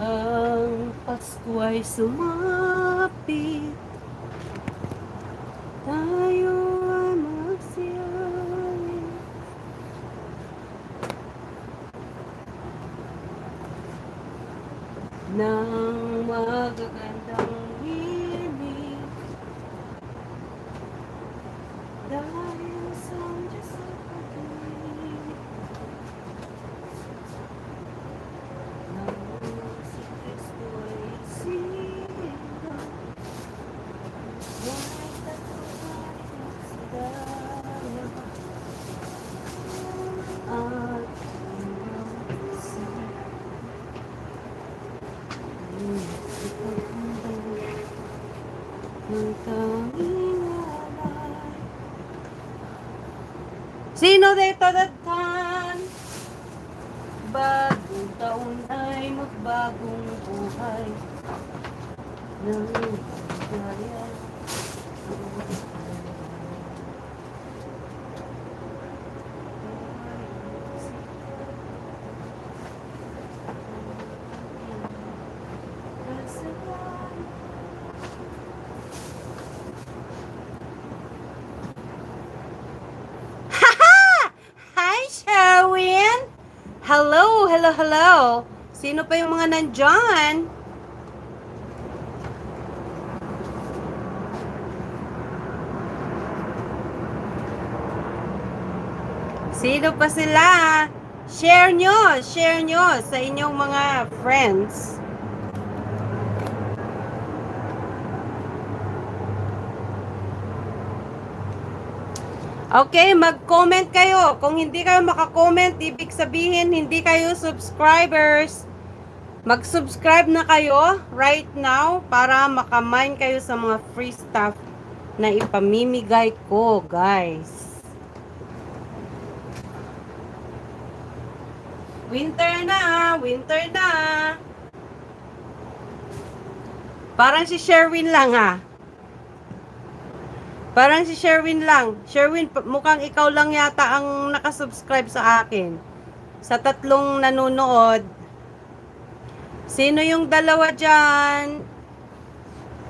Ang Pasko ay sumapit, tayo ay magsiyahin. Nang magagandang himig, dahil sa Diyos sa pag-ibig. Nang si Kristo ay sinugo, may tatluhan sila at sa ng tanging alay. Sino dito datan? Bagong taon ay magbagong buhay ng gaya. Hi, Sherwin! Hello, hello, hello! Sino pa yung mga nandyan? Sino pa sila? Share nyo sa inyong mga friends. Okay, mag-comment kayo. Kung hindi kayo maka-comment, ibig sabihin hindi kayo subscribers. Mag-subscribe na kayo right now para makamine kayo sa mga free stuff na ipamimigay ko, guys. Winter na, winter na. Parang si Sherwin lang, ha. Parang si Sherwin lang. Sherwin, mukhang ikaw lang yata ang nakasubscribe sa akin. Sa tatlong nanonood. Sino yung dalawa dyan?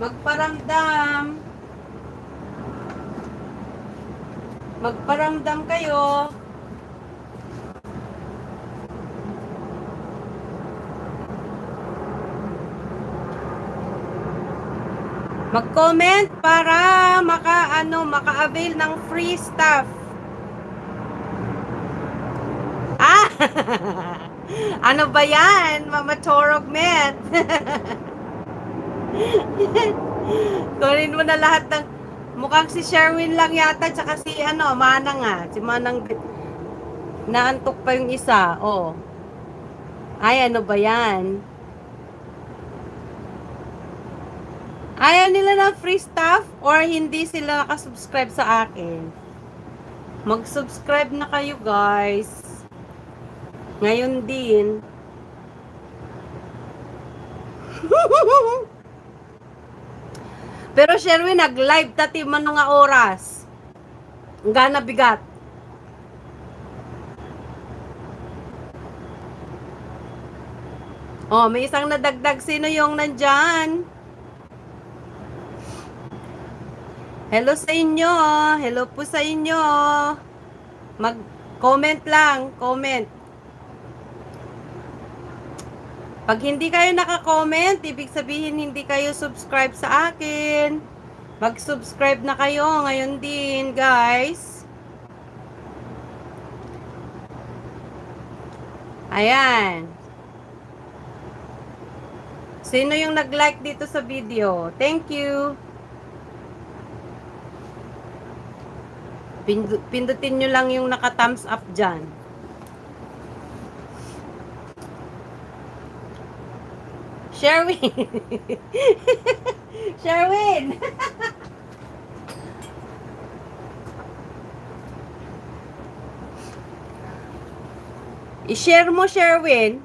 Magparamdam. Magparamdam kayo. Mag-comment para maka-avail ng free stuff. Ah! Ano ba yan? Mama Torog Met. Kunin mo na lahat ng... Mukhang si Sherwin lang yata, tsaka si Manang nga. Si Manang... Naantok pa yung isa. Oh. Ay, ano ba yan? Ayaw nila ng free stuff or hindi sila nakasubscribe sa akin? Mag-subscribe na kayo, guys. Ngayon din. Pero Sherwin, nag-live tati man nga oras. Ang gana bigat. Oh, may isang nadagdag. Sino yung nandyan? Hello sa inyo. Hello po sa inyo. Mag-comment lang. Comment. Pag hindi kayo naka-comment, ibig sabihin hindi kayo subscribe sa akin. Mag-subscribe na kayo ngayon din, guys. Ayan. Sino yung nag-like dito sa video? Thank you. Pindutin nyo lang yung naka-thumbs up dyan. Sherwin! Sherwin! I-share mo, Sherwin.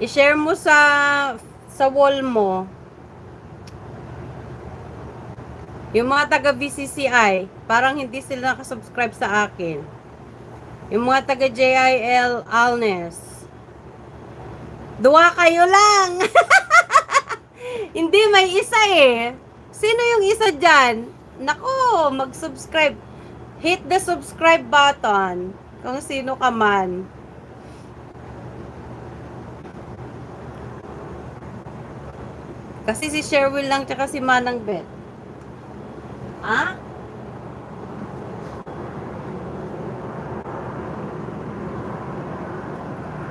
I-share mo sa wall mo. Yung mga taga BCCI, parang hindi sila nakasubscribe sa akin. Yung mga taga JIL Alnes. Dua kayo lang! Hindi, may isa eh. Sino yung isa dyan? Nako, mag-subscribe. Hit the subscribe button. Kung sino ka man. Kasi si Sherwin lang tsaka si Manang Bet. Ha?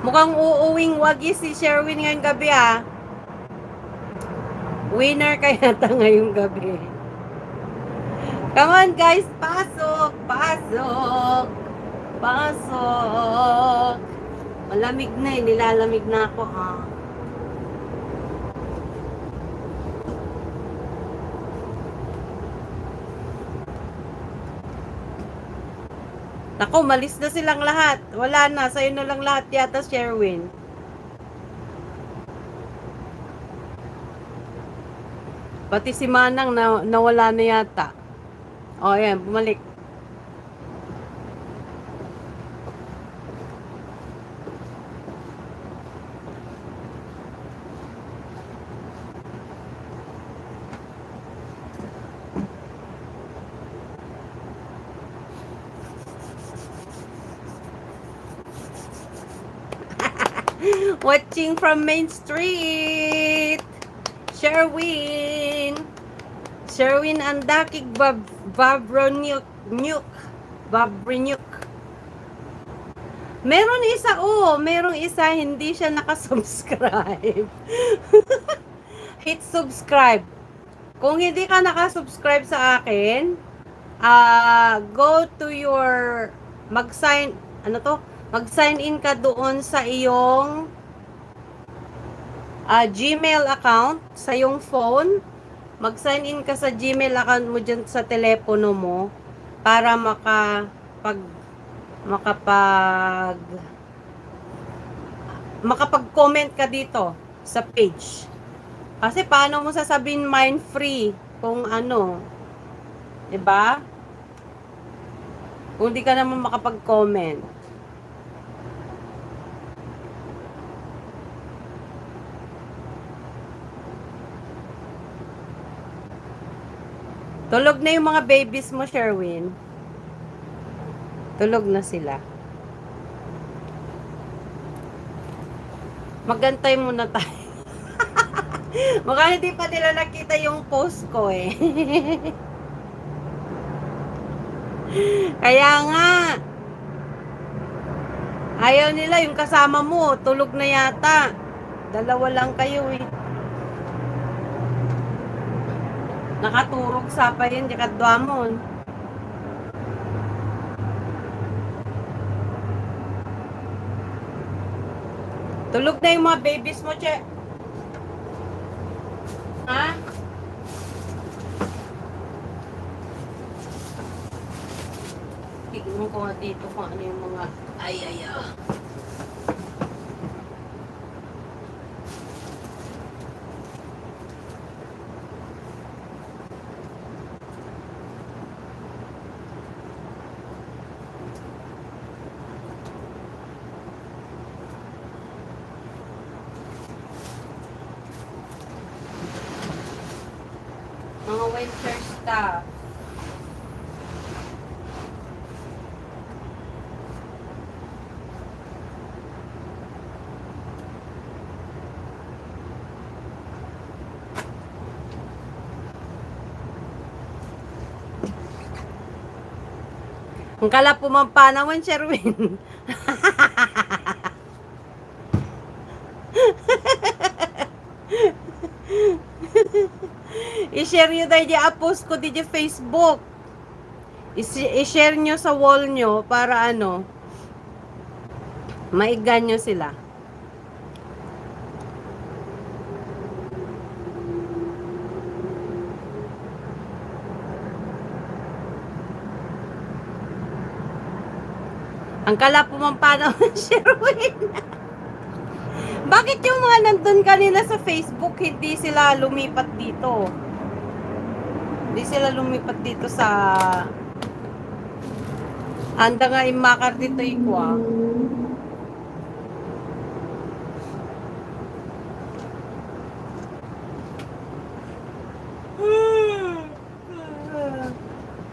Mukhang uuwing wagi si Sherwin ngayong gabi ah. Winner kaya ta ngayong gabi. Come on guys, pasok, pasok, pasok. Malamig na eh, nilalamig na ako ah. Nako, malis na silang lahat. Wala na, sa'yo na lang lahat yata, Sherwin. Pati si Manang nawala na yata. O, yan, bumalik. Watching from Main Street. Sherwin. Sherwin Andakig Babronyuk. Babronyuk. Meron isa, merong isa, hindi siya nakasubscribe. Hit subscribe. Kung hindi ka nakasubscribe sa akin, go to your, mag-sign in ka doon sa iyong Gmail account, sa iyong phone. Mag-sign in ka sa Gmail account mo dyan sa telepono mo para makapag-comment ka dito sa page. Kasi paano mo sasabihin mind free kung ano, 'di ba? Kung di ka naman makapag-comment. Tulog na yung mga babies mo, Sherwin. Tulog na sila. Magantay muna tayo. Mukha hindi pa nila nakita yung post ko eh. Kaya nga. Ayaw nila yung kasama mo. Tulog na yata. Dalawa lang kayo eh. Nakaturog sa pa yun, di kadwamon. Tulog na yung mga babies mo, che. Ha? Tignan ko nga dito kung ano yung mga mga winter stuff. Ang kala pumampanawan, Sherwin. I-share nyo tayo di post ko di Facebook. I-share nyo sa wall nyo para ano, maigan nyo sila. Ang kala pumampanaw ng Sherwin. Bakit yung mga nandun kanina sa Facebook, hindi sila lumipat dito? Hindi sila lumipat dito sa... Anda nga imakar dito ikwa.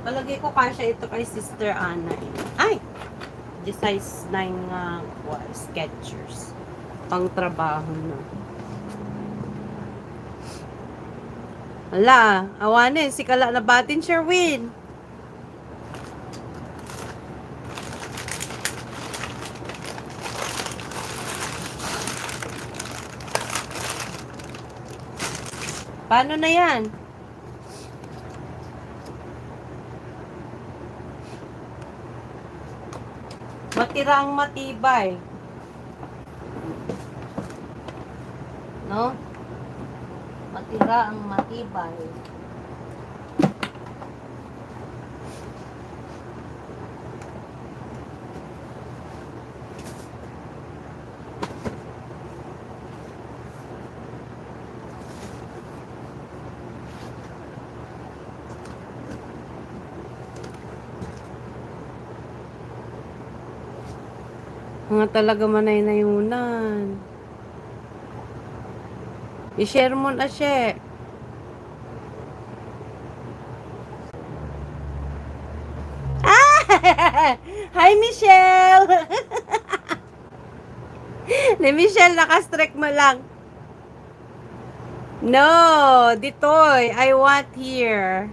Palagay ko kasya ito kay Sister Ana. Ay! The size 9 nga Skechers. Pang trabaho na. Wala, awanin, si Kala na batin, Sherwin. Paano na yan? Matira ang matibay. No? Matira ang matibay. Mga talaga manay-nayunan. I-share mo na siya. Ah! Hi, Michelle! Ni Michelle, nakastrike mo lang. No, ditoy. I want here.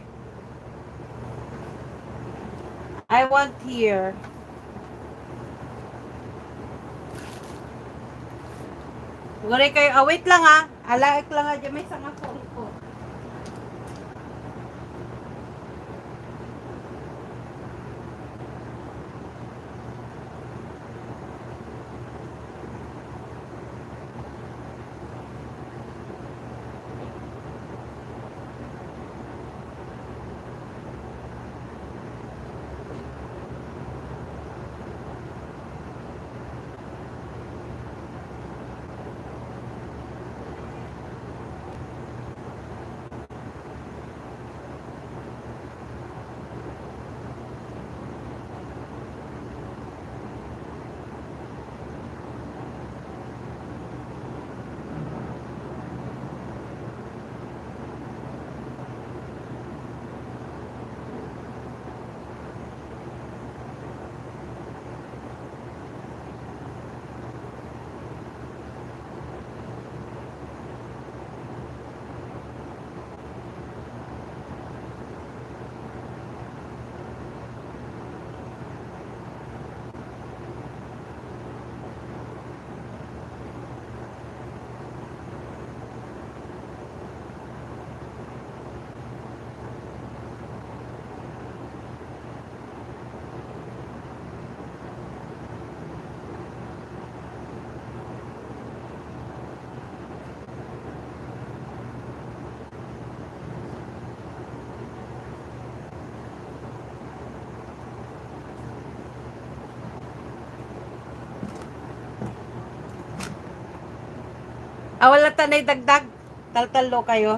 I want here. Gure kayo, wait lang ha. Alaik lang ha, dyan may isang phone ko. Wala tanay dagdag. Taltalo kayo.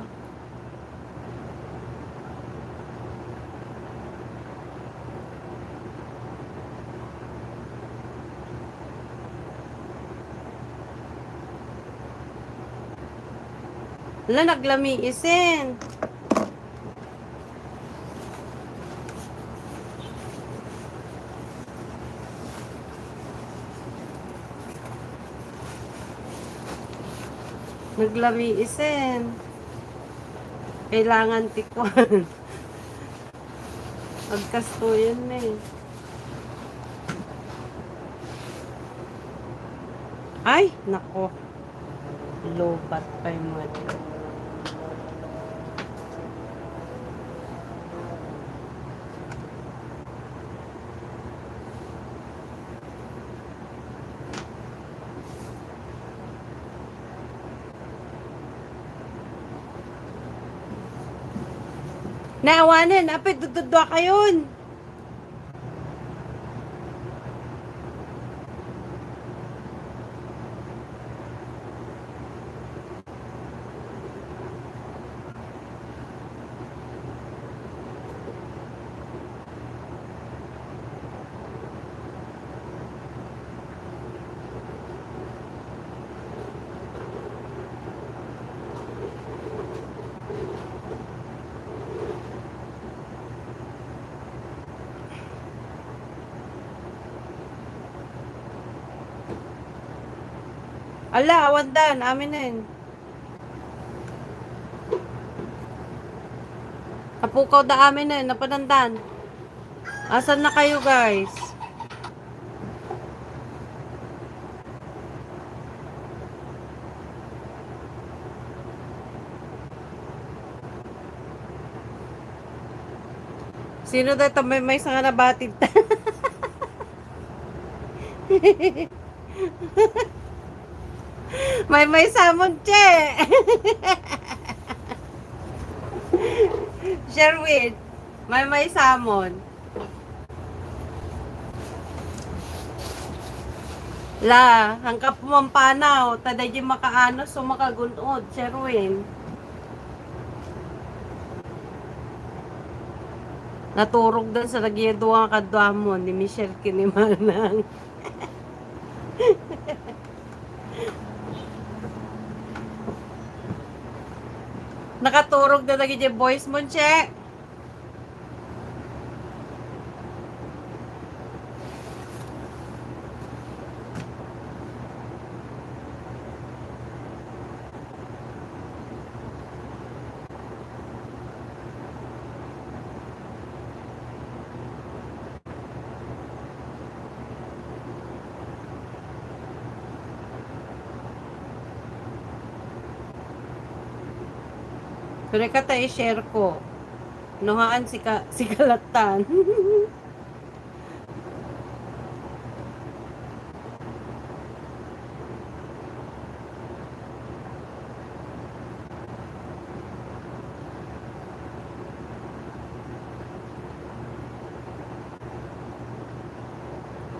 Wala, naglami isin. Naglami isin. Kailangan tikwan. Pagkasto yun eh. Ay, nako. Lobat pa yung mga ito. Naawanan, apay dududwa kayon. Ala, awandan, amin na yun. Kapukaw da amin na yun, napanandan. Asan na kayo guys? Sino dito may nga nabatid? may samon, che. Sherwin, may samon. La, hangkap mampanaw, taday di makaano, so makagunod, Sherwin. Naturog doon sa nagyedo ang kadwamon ni Michelle Kinimanang. Nakaturog na lagi yung voice mo, che. Pero kata i-share ko. Nuhaan si Kalatan.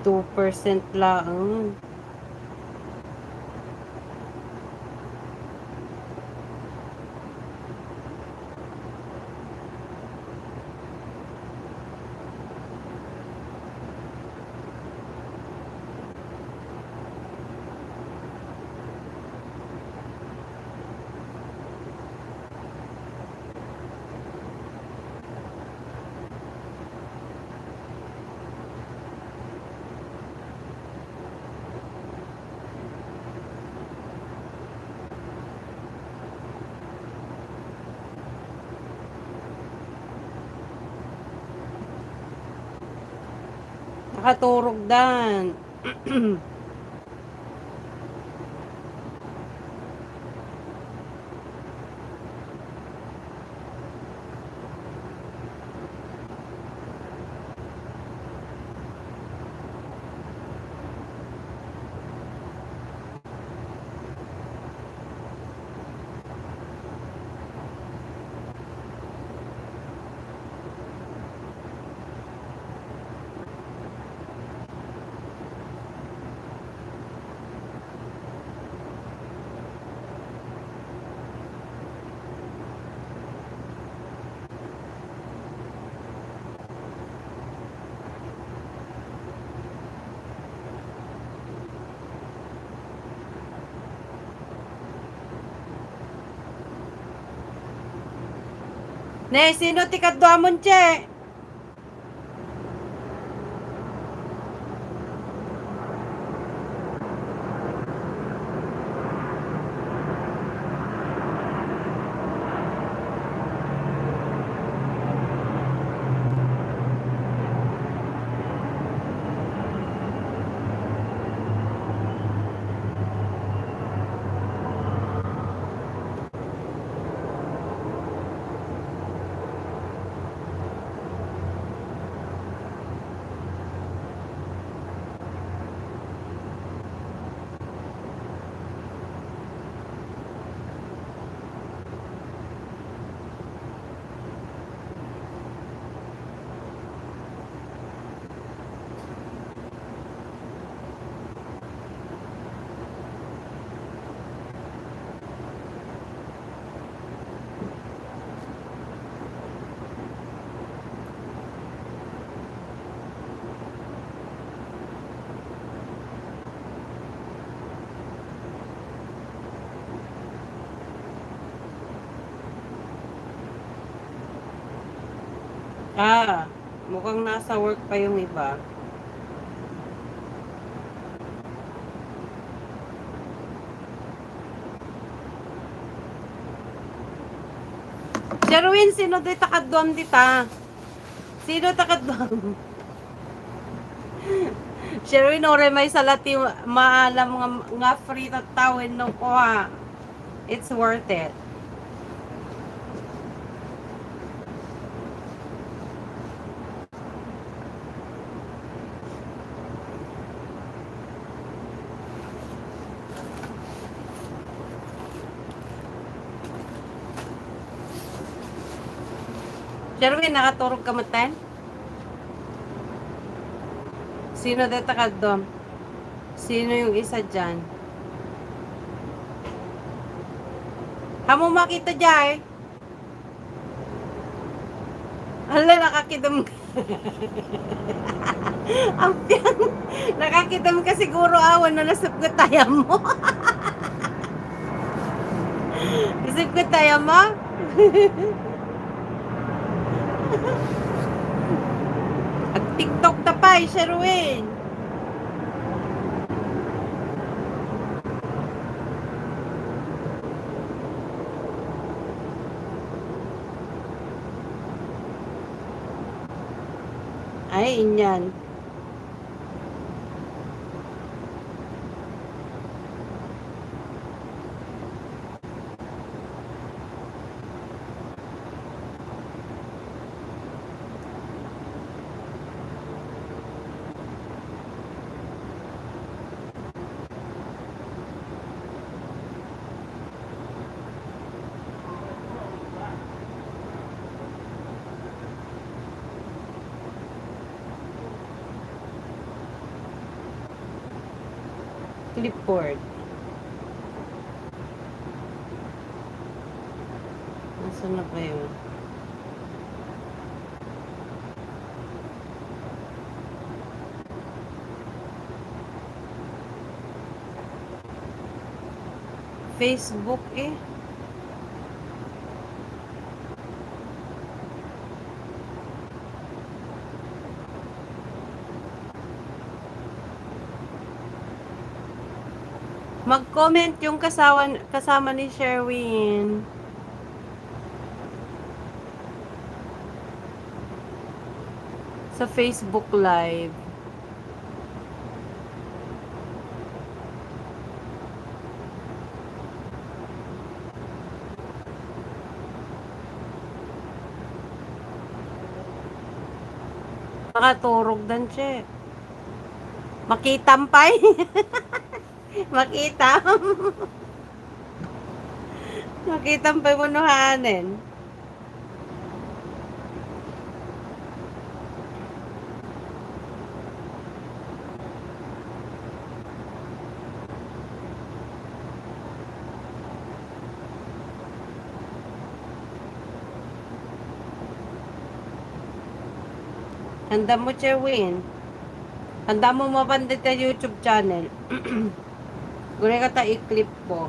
%2 lang. Nakaturog dan. Ne, sino ti kadwamon, che? Ah, mukhang nasa work pa yung iba. Sherwin, sino di takadom dita? Sino takadom? Sherwin, ore may salati maalam nga free tatawin no ko ha. It's worth it. Sherwin, nakaturog ka matan? Sino di takadom? Sino yung isa dyan? Hamo makita dyan. Hala, nakakidom ka. Ang piyang. Nakakidom ka siguro awan na nasipgot tayo mo. Nasipgot tayo mo? At TikTok tapay, Sherwin. Ay, inyan. Clipboard. Nasaan na ba yun? Facebook eh. Mag-comment yung kasama ni Sherwin. Sa Facebook Live. Nakaturog dan siya. Makitampay. Makitam. Makitampay mo nuhanin. Handa mo, Sherwin. Handa mo mapandit sa YouTube channel. Gure ka ta i-clip ko.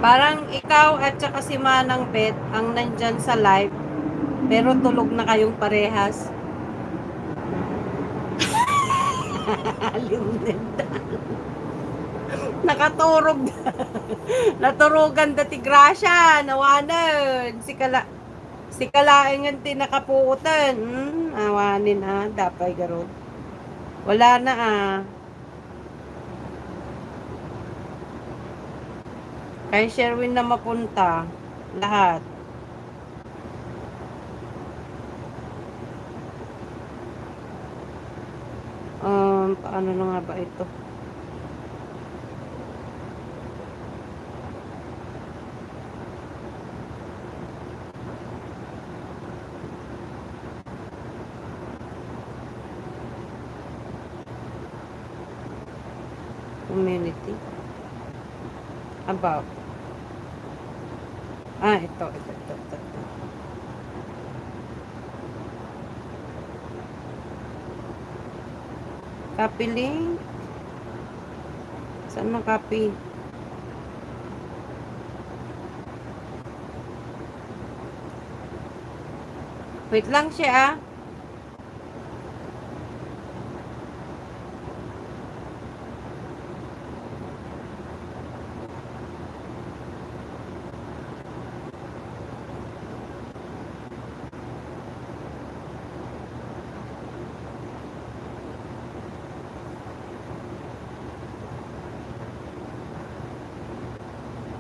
Parang ikaw at saka si Manang Bet ang nandyan sa live, pero tulog na kayong parehas. Limutin. Nakaturog. Naturugan dati Gracia, nawanan. Si kalaing ang tinakapuutan. Awanin dapay garod. Wala na Kay Sherwin na mapunta. Lahat. Paano na nga ba ito? Community. About. Ito. Copy link. Saan copy? Wait lang siya ah.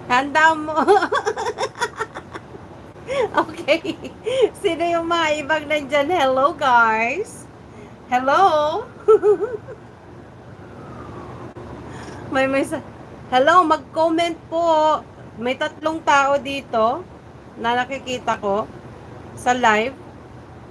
Handa mo. Okay. Sino yung mga ibang nandyan? Hello, guys. Hello. Hello, mag-comment po. May 3 tao dito na nakikita ko sa live.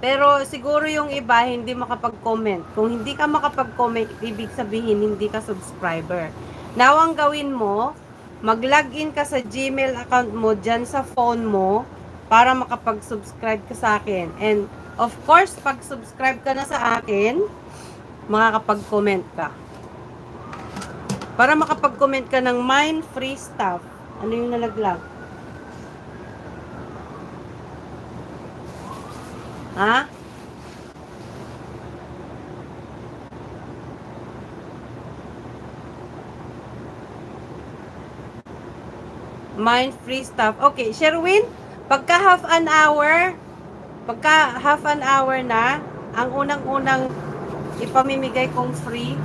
Pero siguro yung iba hindi makapag-comment. Kung hindi ka makapag-comment, ibig sabihin hindi ka subscriber. Now, ang gawin mo, mag-login ka sa Gmail account mo dyan sa phone mo para makapag-subscribe ka sa akin. And of course, pag subscribe ka na sa akin, makakapag-comment ka. Para makapag-comment ka ng mind free stuff. Ano yung nalaglag? Ha? Mind free stuff. Okay, Sherwin, pagka half an hour na, ang unang-unang ipamimigay kong free,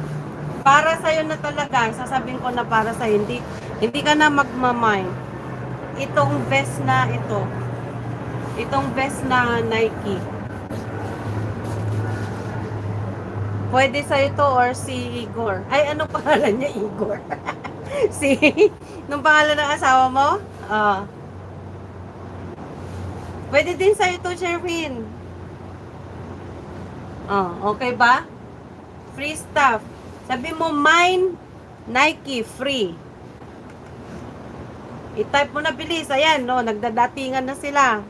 para sa'yo na talaga, sasabihin ko na para sa'yo, hindi ka na magmamind. Itong vest na Nike. Pwede sa'yo to or si Igor. Ay, ano pangalan niya, Igor? Nung pangalan ng asawa mo? Pwede din sa'yo to, Sherwin. Okay ba? Free stuff. Sabi mo, mine, Nike, free. I-type mo na bilis. Ayan, no, nagdadatingan na sila.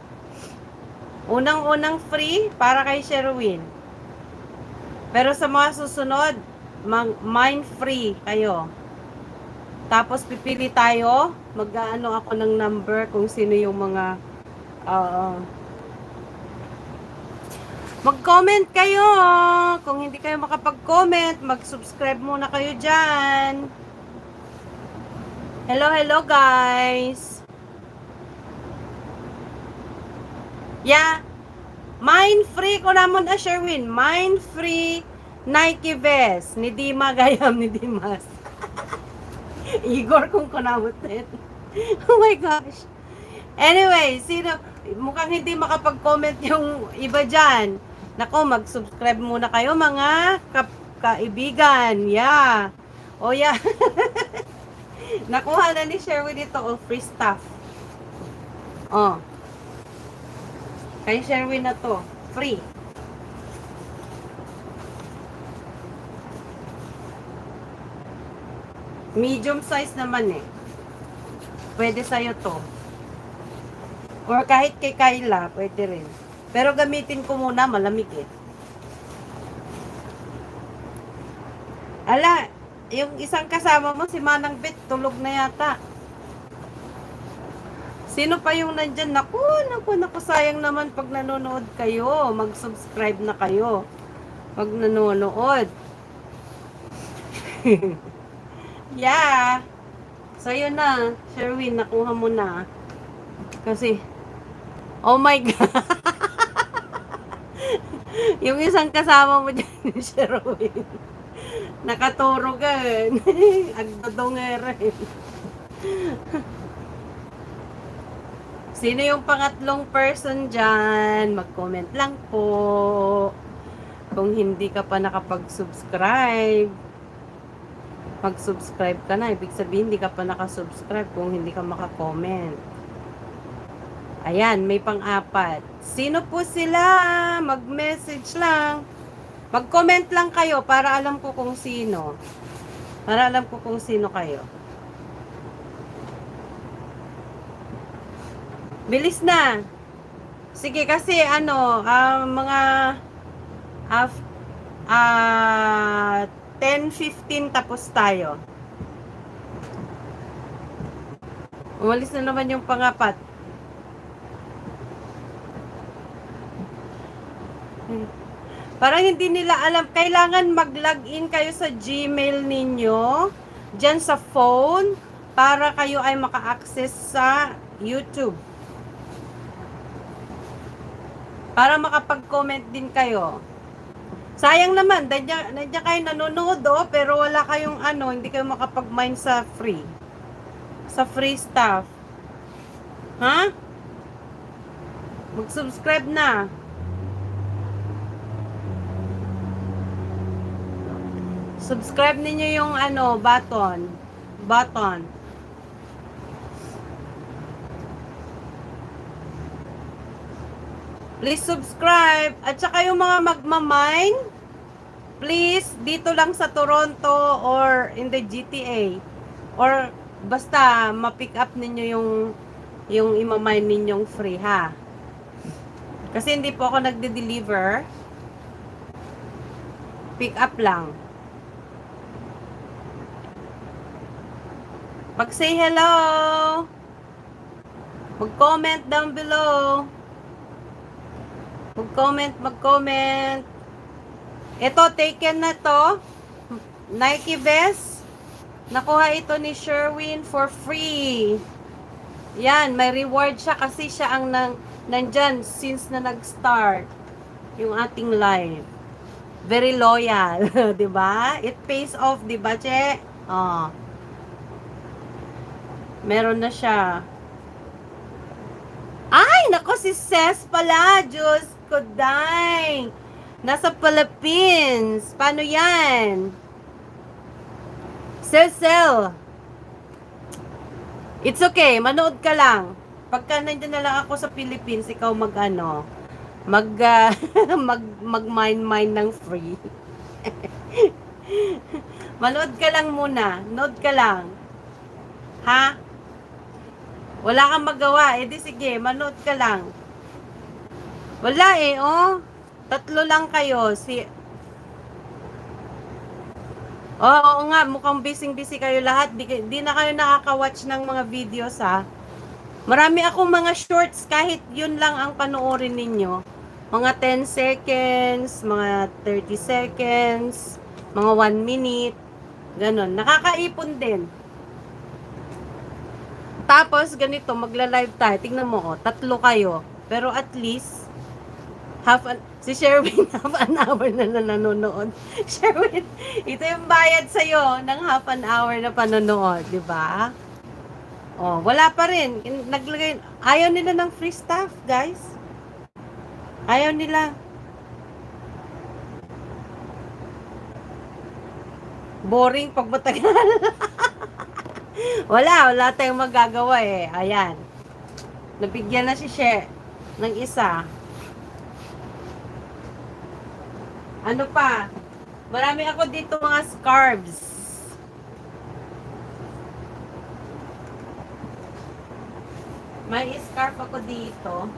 Unang-unang free para kay Sherwin. Pero sa mga susunod, mine free kayo. Tapos pipili tayo, mag-aano ako ng number kung sino yung mga mag-comment kayo. Kung hindi kayo makapag-comment, mag-subscribe muna kayo dyan. Hello guys. Yeah. Mine free ko naman na Sherwin. Mine free Nike vest. Ni Dima gayam ni Dimas. Igor kung kunamutin. Oh my gosh. Anyway, mukhang hindi makapag-comment yung iba dyan. Nako, mag-subscribe muna kayo mga kaibigan. Yeah. Oh yeah. Nakuha na ni Sherwin dito free stuff. Kay Sherwin na to. Free. Medium size naman eh. Pwede sa'yo to. Or kahit kay Kyla, pwede rin. Pero gamitin ko muna, malamig eh. Ala, yung isang kasama mo, si Manang Bet, tulog na yata. Sino pa yung nandyan? Naku, sayang naman pag nanonood kayo. Mag-subscribe na kayo. Pag nanonood. Yeah. So, yun na. Sherwin, nakuha mo na. Kasi, oh my God. Yung isang kasama mo dyan, Sherwin. Nakaturo ka. Agdodongere. Sino yung pangatlong person dyan? Mag-comment lang po. Kung hindi ka pa nakapag-subscribe, mag-subscribe ka na. Ibig sabihin, hindi ka pa nakasubscribe kung hindi ka makakomment. Ayan, may pang-apat. Sino po sila? Mag-message lang. Mag-comment lang kayo para alam ko kung sino. Para alam ko kung sino kayo. Bilis na. Sige, kasi mga 10:15 tapos tayo. Umalis na naman yung pangapat. Parang hindi nila alam. Kailangan mag-login kayo sa Gmail ninyo, dyan sa phone, para kayo ay maka-access sa YouTube. Para makapag-comment din kayo. Sayang naman, nandiyan kayo nanonood pero wala kayong hindi kayo makapag-mine sa free. Sa free stuff. Ha? Mag-subscribe na. Subscribe ninyo yung button. Please subscribe. At saka yung mga magmamine, please, dito lang sa Toronto or in the GTA. Or basta ma-pick up ninyo yung imamine ninyong free, ha? Kasi hindi po ako nagde-deliver. Pick up lang. Pag-say hello. Mag-comment down below. Mag-comment. Ito, taken na to. Nike vest. Nakuha ito ni Sherwin for free. Yan, may reward siya kasi siya ang nandyan since na nag-start yung ating live. Very loyal, 'di ba? It pays off, 'di ba, Che? Oh. Meron na siya. Ay, nako si Ses pala. Diyos ko, day. Nasa Philippines. Paano yan? Cecil. It's okay. Manood ka lang. Pagka nandiyan na lang ako sa Philippines, ikaw mag-mine ng free. Manood ka lang muna. Nood ka lang. Ha? Wala kang magawa. Eh di sige, manood ka lang. Wala tatlo lang kayo. Oo nga, mukhang busy kayo lahat. Di na kayo nakaka-watch ng mga videos, ha? Marami akong mga shorts, kahit yun lang ang panoorin ninyo. Mga 10 seconds, mga 30 seconds, mga 1 minute. Ganon. Nakakaipon din. Tapos, ganito, magla-live tayo. Tingnan mo, tatlo kayo. Pero at least, si Sherwin, half an hour na nanonood. Sherwin, ito yung bayad sa'yo ng half an hour na panonood, di ba? Wala pa rin. Ayaw nila ng free stuff, guys. Ayaw nila. Boring pag matagal. Wala tayong magagawa Ayan. Nabigyan na si She ng isa. Ano pa? Marami ako dito mga scarves. May scarf ako dito.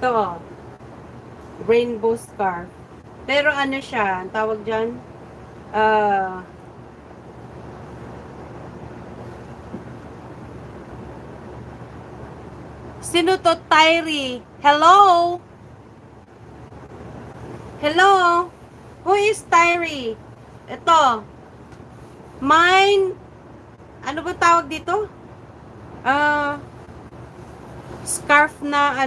Ito. Rainbow scarf. Pero ano siya? Ang tawag dyan? Sino to? Tyree. Hello? Hello? Who is Tyree? Ito. Mine. Ano ba tawag dito? Scarf na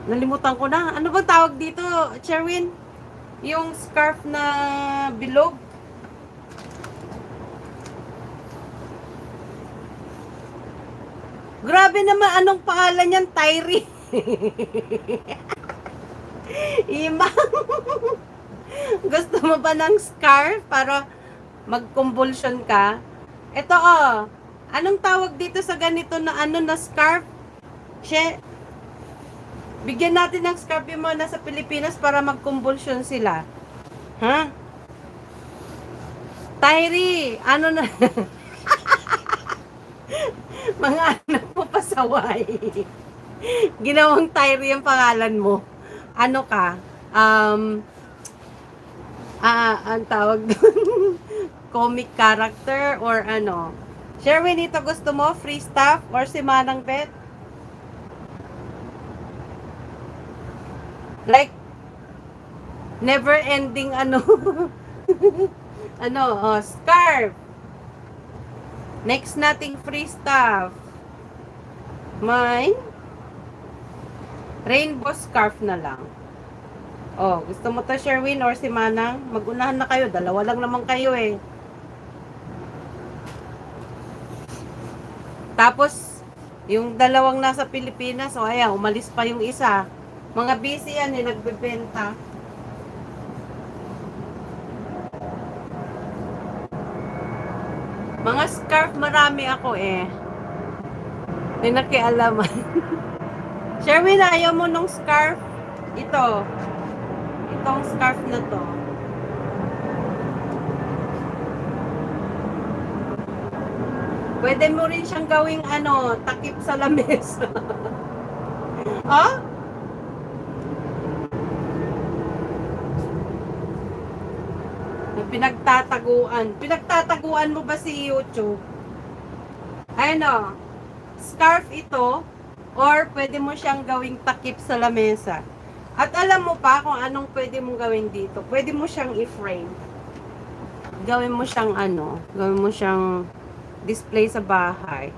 nalimutan ko na. Ano ba tawag dito, Sherwin? Yung scarf na bilog. Grabe naman, anong pangalan niyan? Tyree. Imang. Gusto mo ba ng scarf para mag-convulsion ka? Ito anong tawag dito sa ganito na na scarf? Bigyan natin ng scarf yung mga nasa Pilipinas para mag-convulsion sila. Ha? Tyree, ano na? Mga anak mo pasaway. Ginawang Tyree ang pangalan mo. Ano ka? um, ang tawag doon, comic character or ano. Sherwin, ito gusto mo? Free stuff or si Manang Pet? Like, never ending ano. Ano, oh, scarf. Next nating free stuff. Mine? Rainbow scarf na lang. Oh, gusto mo to, Sherwin, or si Manang? Mag-unahan na kayo. Dalawa lang naman kayo eh. Tapos, yung dalawang nasa Pilipinas, oh, ayan, umalis pa yung isa. Mga busy yan eh, nagbebenta. Mga scarf, marami ako eh. May nakialaman. Sherwin, ayaw mo nung scarf? Ito. Itong scarf na to. Pwede mo rin siyang gawing ano, takip sa lamesa. Oh? Pinagtataguan. Pinagtataguan mo ba si YouTube? Ano? Scarf ito or pwede mo siyang gawing takip sa lamesa. At alam mo pa kung anong pwede mong gawin dito. Pwede mo siyang i-frame. Gawin mo siyang ano, gawin mo siyang display sa bahay.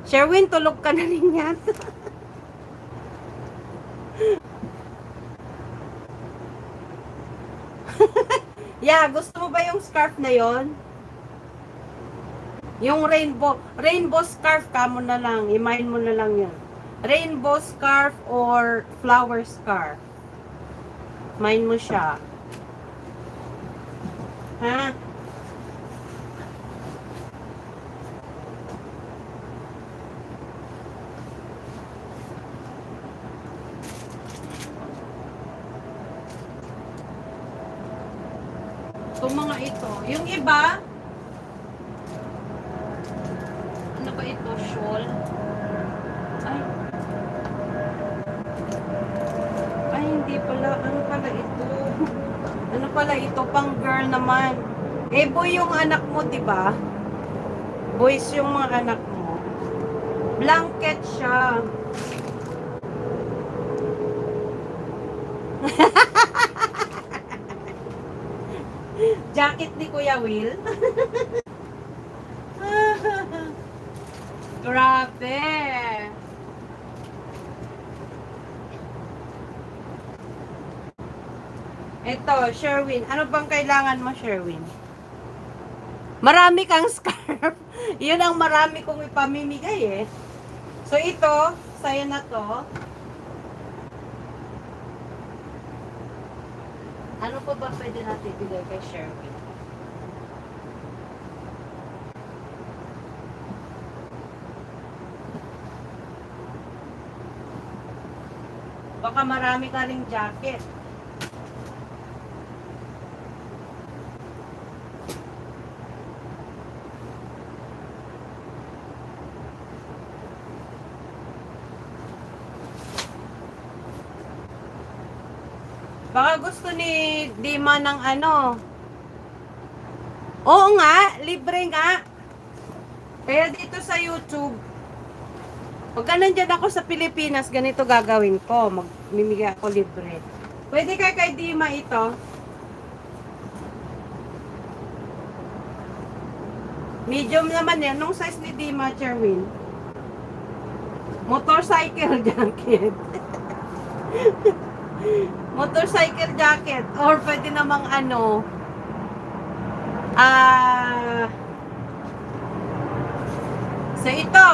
Sherwin, tulog ka na rin yan. Yeah, gusto mo ba yung scarf na yon? Yung rainbow scarf ka mo na lang, i-mine mo na lang yan. Rainbow scarf or flower scarf. Mine mo siya. Ha? Itong mga ito. Yung iba, ano ba ito? Shawl? Ay. Ay, hindi pala. Ano pala ito? Ano pala ito? Pang girl naman. Eh, boy yung anak mo, di ba? Boys yung mga anak mo. Blanket siya. Jacket ni Kuya Will. Grabe. Ito, Sherwin. Ano bang kailangan mo, Sherwin? Marami kang scarf. Yun ang marami kong ipamimigay eh. So ito, sa'yo na to. Ano pa ba pwede natin bigay kay Sherwin? Baka marami ka ring jacket. Baka gusto ni Dima ng ano. Oo nga, libre nga. Kaya dito sa YouTube, pagka nandyan ako sa Pilipinas, ganito gagawin ko. Magmimigay ako libre. Pwede kay Dima ito. Medium naman yan. Nung size ni Dima, Sherwin. Motorcycle jacket. Motorcycle jacket. Or pwede namang ano. So ito.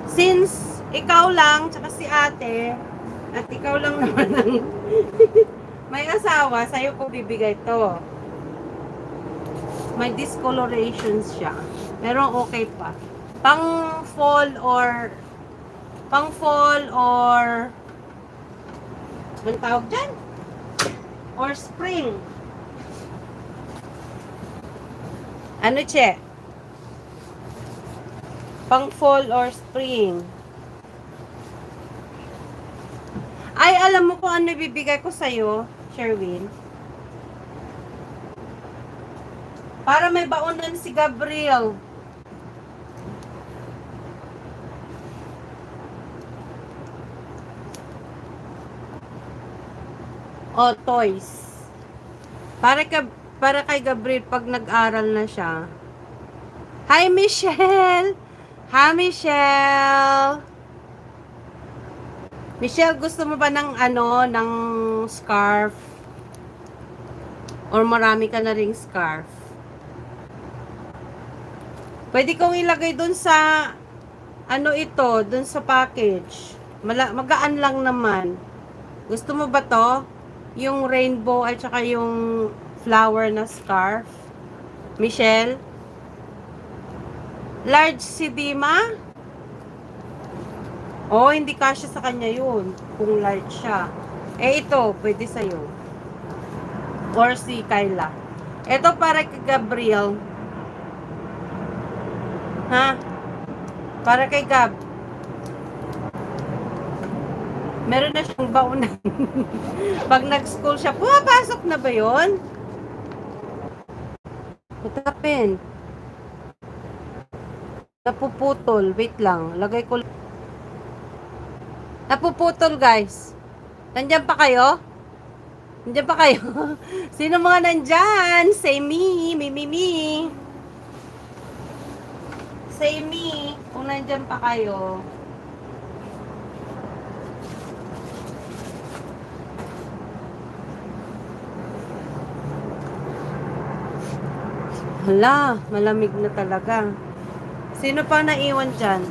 Since ikaw lang, tsaka si ate, at ikaw lang naman ang may asawa, sa'yo ko bibigay to. May discolorations siya. Pero okay pa. Pang fall or anong tawag dyan? Or spring. Ano, che? Pang fall or spring. Ay, alam mo kung ano ibibigay ko sa'yo, Sherwin? Para may baunan si Gabriel. O, toys. Para kay Gabriel pag nag-aral na siya. Hi, Michelle! Hi, Michelle! Michelle, gusto mo ba ng ng scarf? Or marami ka na ring scarf? Pwede kong ilagay dun sa dun sa package. Magaan lang naman. Gusto mo ba to? Yung rainbow at saka yung flower na scarf. Michelle? Large si Dima? Oh, hindi kasya sa kanya yun. Kung large siya. Eh, ito, pwede sa'yo. Or si Kyla. Ito para kay Gabriel. Ha? Para kay Gab. Meron na siyang baunan. Pag nag-school siya, pumapasok na ba yun? Utapin. Napuputol. Wait lang. Lagay ko. Napuputol, guys. Nandyan pa kayo? Nandyan pa kayo? Sino mga nandyan? Say me. Me. Say me. Kung nandyan pa kayo. Hala, malamig na talaga. Sino pa naiwan dyan?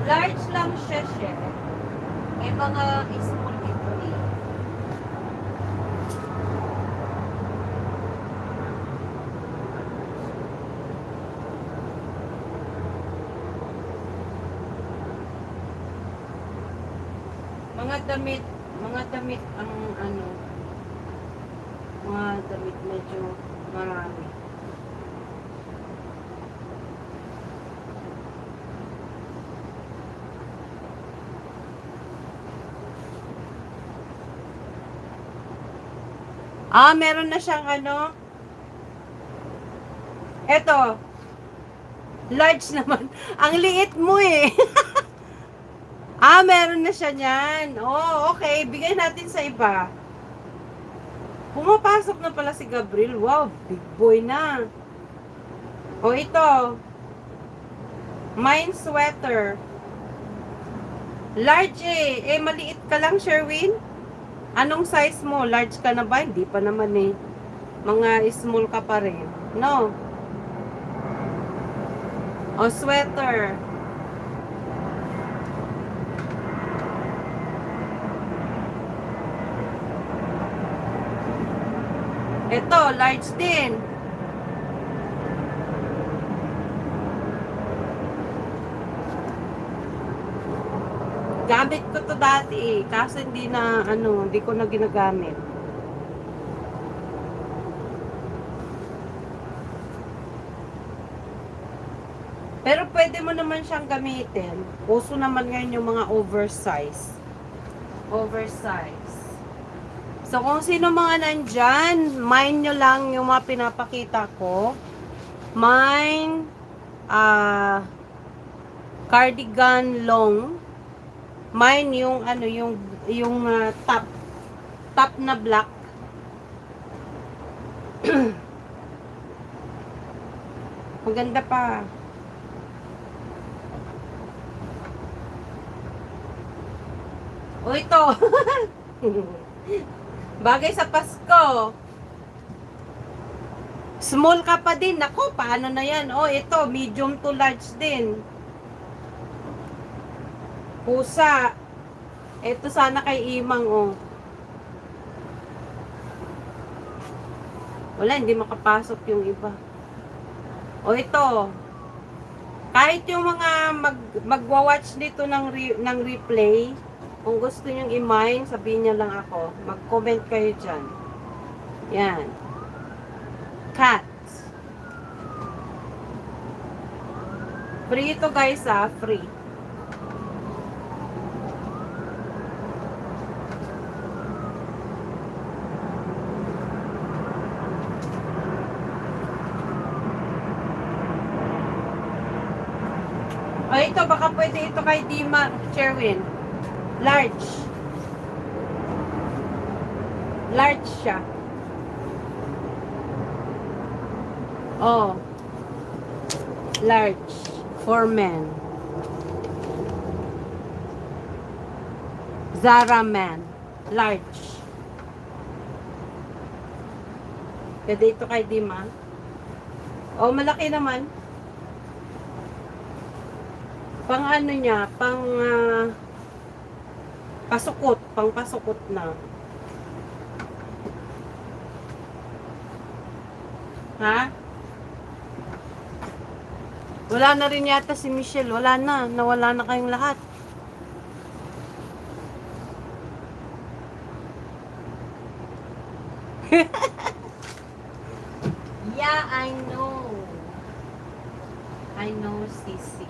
Large lang siya. May mga small ito eh. Mga damit ang mga damit medyo marami. Meron na siyang eto, large naman. Ang liit mo eh. Meron na siya niyan. Oh, okay. Bigay natin sa iba. Pumapasok na pala si Gabriel. Wow, big boy na. Oh, ito. Mine sweater. Large eh. Eh, maliit ka lang, Sherwin. Anong size mo? Large ka na ba? Hindi pa naman eh. Mga small ka pa rin. No? Oh, sweater. Ito, large din. Gamit ko to dati eh. Kaso hindi ko na ginagamit. Pero pwede mo naman siyang gamitin. Uso naman ngayon yung mga oversize. So, kung sino mga nandyan, mine nyo lang yung mga pinapakita ko. Mine, cardigan long. Mine yung, yung top na black. Maganda pa. O ito. Bagay sa Pasko. Small ka pa din. Ako, paano na yan? Oh, ito, medium to large din. Pusa. Ito sana kay Imang, oh. Wala, hindi makapasok yung iba. O ito. Kahit yung mga magwa-watch dito ng replay, kung gusto nyong i-mine, sabihin niyo lang ako. Mag-comment kayo dyan. Yan. Cat. Free ito guys ah, free. O ito, baka pwede ito kay Dima Sherwin. Large. Large siya. Oh. Large. For men. Zara man. Large. Pwede ito kay Dima. Oh, malaki naman. Pang ano niya, pang pasukot, pang pasukot na. Ha? Wala na rin yata si Michelle, wala na, nawala na kayong lahat. Yeah, I know. I know, Sissy.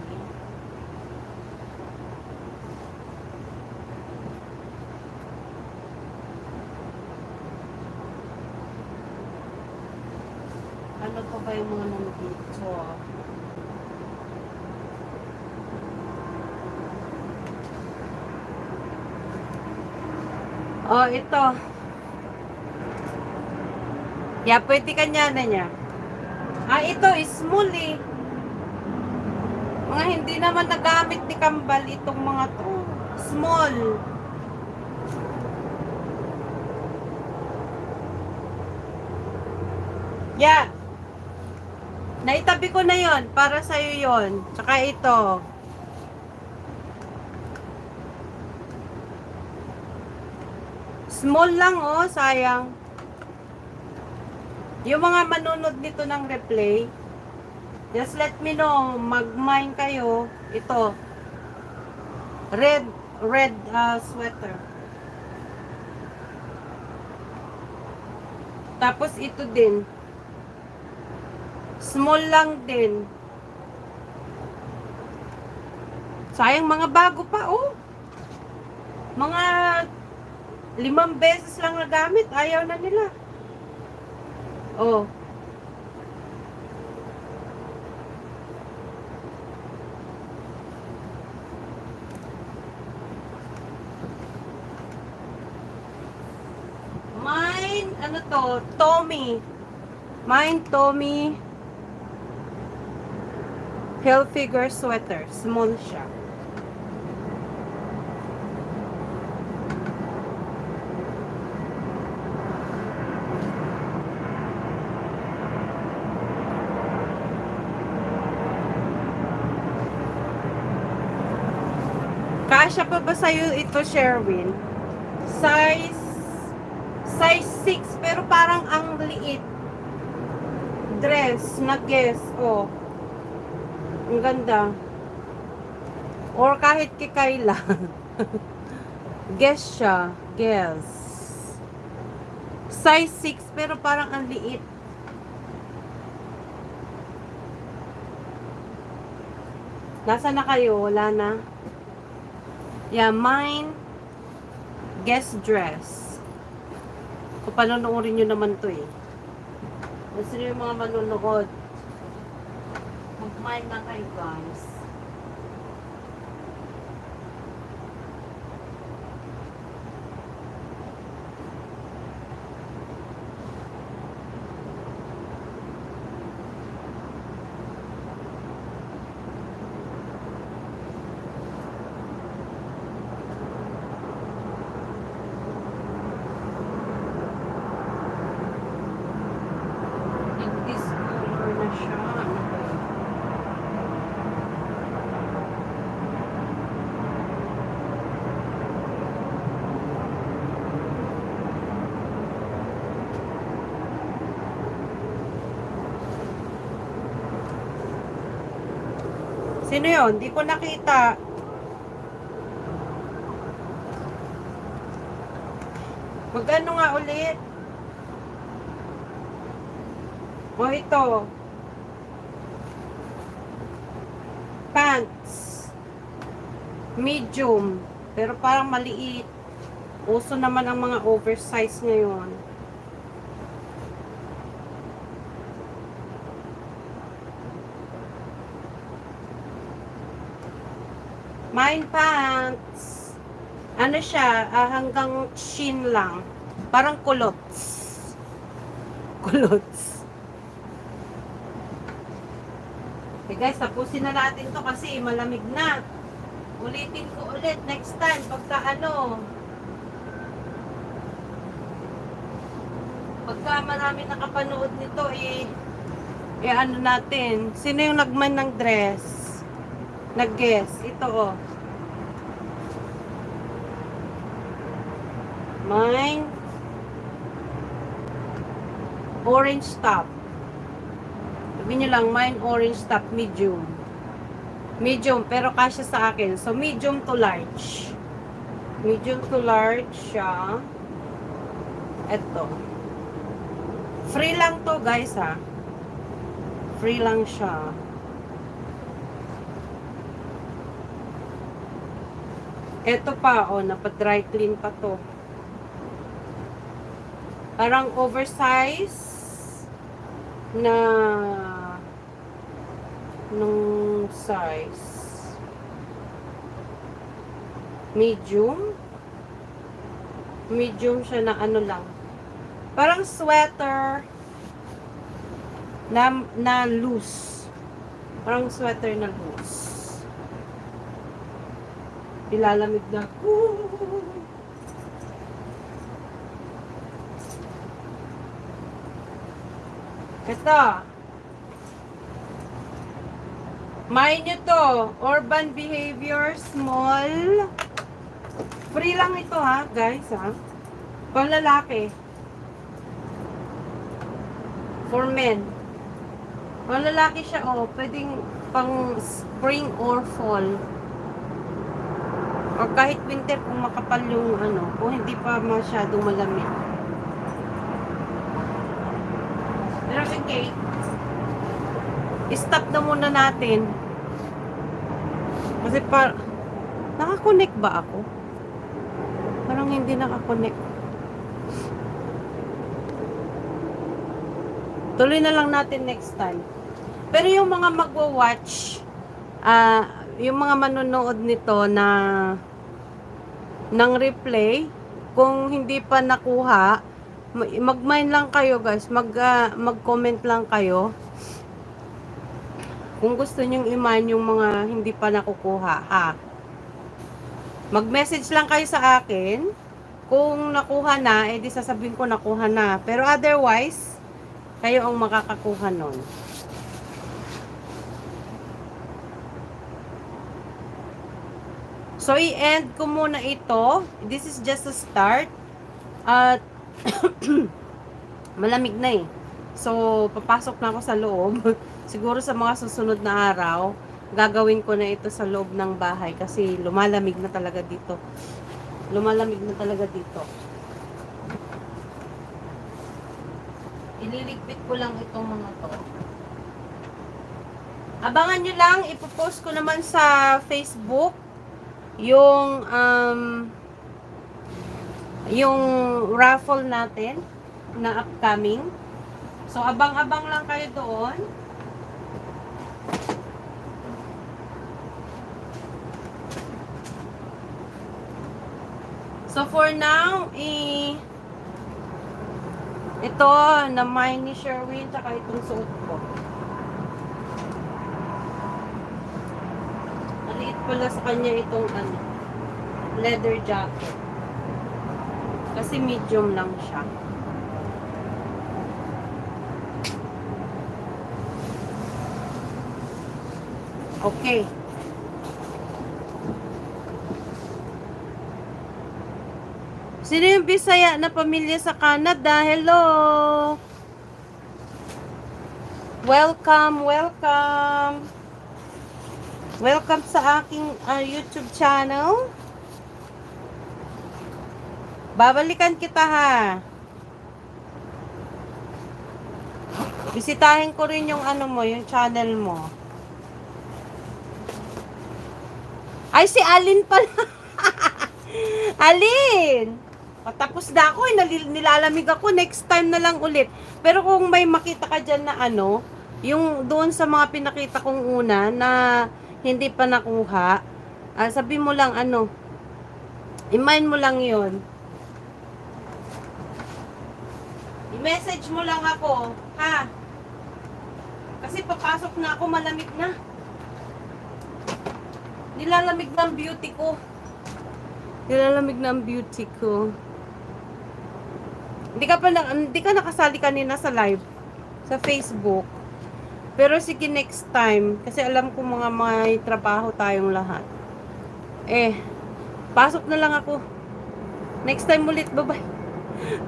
Ano pa ba yung mga nandito? Oh, ito. Yeah, pwede kanya na niya. Ah, ito, small eh. Mga hindi naman nagamit ni Kambal itong mga to. Small. Yeah. Naitabi ko na yon para sa'yo yon. Tsaka ito. Small lang oh, sayang. Yung mga manunod nito ng replay, just let me know, mag-mine kayo. Ito. Red sweater. Tapos ito din. Small lang din. Sayang, mga bago pa, oh. Mga 5 beses lang nagamit. Ayaw na nila. Oh. Mine, ano to? Tommy. Mine, Tommy. Hilfiger sweater. Small siya. Kasya pa ba sa'yo ito, Sherwin? Size 6, pero parang ang liit. Dress na guess, oh. Ang ganda. Or kahit kay Kayla. Guess siya. Guess. Size 6, pero parang ang liit. Nasa na kayo? Wala na. Yeah, mine. Guess dress. Kung panonoodin nyo naman to eh. Gusto nyo yung mga manonood. Mag-mine na kayo guys. Sino yun? Hindi ko nakita. Magkano nga ulit? O ito. pants. Medium. Pero parang maliit. Uso naman ang mga oversize ngayon. Mine pants. Ano siya? Hanggang shin lang. Parang kulots. Kulots. Okay guys, tapusin na natin to kasi malamig na. Ulitin ko ulit next time pagka pagka marami nakapanood nito ano natin. Sino yung nagman ng dress? Nag-guess. Ito oh. Mine orange top. Sabihin nyo lang, mine orange top, medium. Medium, pero kasya sa akin. So, medium to large. Medium to large siya. Ito. Free lang to, guys, ha. Free lang siya. Ito pa, oh, napa-dry clean pa to. Parang oversize na nung size. Medium. Medium siya na ano lang. Parang sweater na loose. Parang sweater na loose. Ilalamig na. Ito. Mine nyo to. Urban Behavior Small. Free lang ito ha, guys ha. Pang lalaki. For men. Pang lalaki siya oh. Pwedeng pang spring or fall. O kahit winter kung makapal yung kung hindi pa masyadong malamig. Pero okay. I-stop na muna natin. Kasi nakakonect ba ako? Parang hindi nakakonect. Tuloy na lang natin next time. Pero yung mga magwa-watch, yung mga manonood nito ng replay, kung hindi pa nakuha, mag-mine lang kayo guys, mag-comment lang kayo. Kung gusto nyong i-mine yung mga hindi pa nakukuha, ha. Mag-message lang kayo sa akin. Kung nakuha na, edi sasabihin ko nakuha na. Pero otherwise, kayo ang makakakuha nun. So, i-end ko muna ito. This is just a start. At, malamig na eh. So, papasok na ako sa loob. Siguro sa mga susunod na araw, gagawin ko na ito sa loob ng bahay. Kasi lumalamig na talaga dito. Lumalamig na talaga dito. Ililigpit ko lang itong mga to. Abangan nyo lang. Ipopost ko naman sa Facebook yung raffle natin na upcoming. So, abang-abang lang kayo doon. So, for now, ito, na mine ni Sherwin, tsaka itong suot ko. Maliit pala sa kanya itong leather jacket. Kasi medium lang siya. Okay. Sino yung Bisaya na pamilya sa Canada? Hello! Welcome, welcome! Welcome sa aking YouTube channel. Babalikan kita ha. Bisitahin ko rin yung yung channel mo. Ay, si Alin pala. Alin! Patapos na ako, nilalamig ako. Next time na lang ulit. Pero kung may makita ka dyan na ano, yung doon sa mga pinakita kong una na hindi pa nakuha, sabi mo lang ano, i-mind mo lang yon. I-message mo lang ako, ha? Kasi papasok na ako, malamig na. Nilalamig na ang beauty ko. Nilalamig na ang beauty ko. Hindi ka nakasali kanina sa live sa Facebook. Pero sige next time kasi alam ko mga may trabaho tayong lahat. Pasok na lang ako. Next time ulit, bye-bye.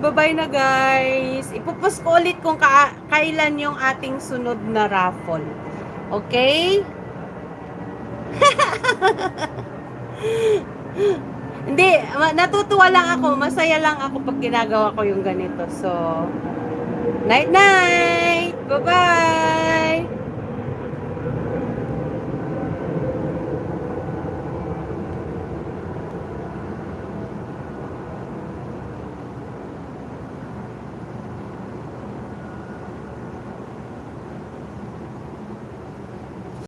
Bye-bye na guys. Ipopost ko ulit kung kailan yung ating sunod na raffle. Okay? Hindi, natutuwa lang ako, masaya lang ako pag ginagawa ko yung ganito. So, night-night! Bye-bye!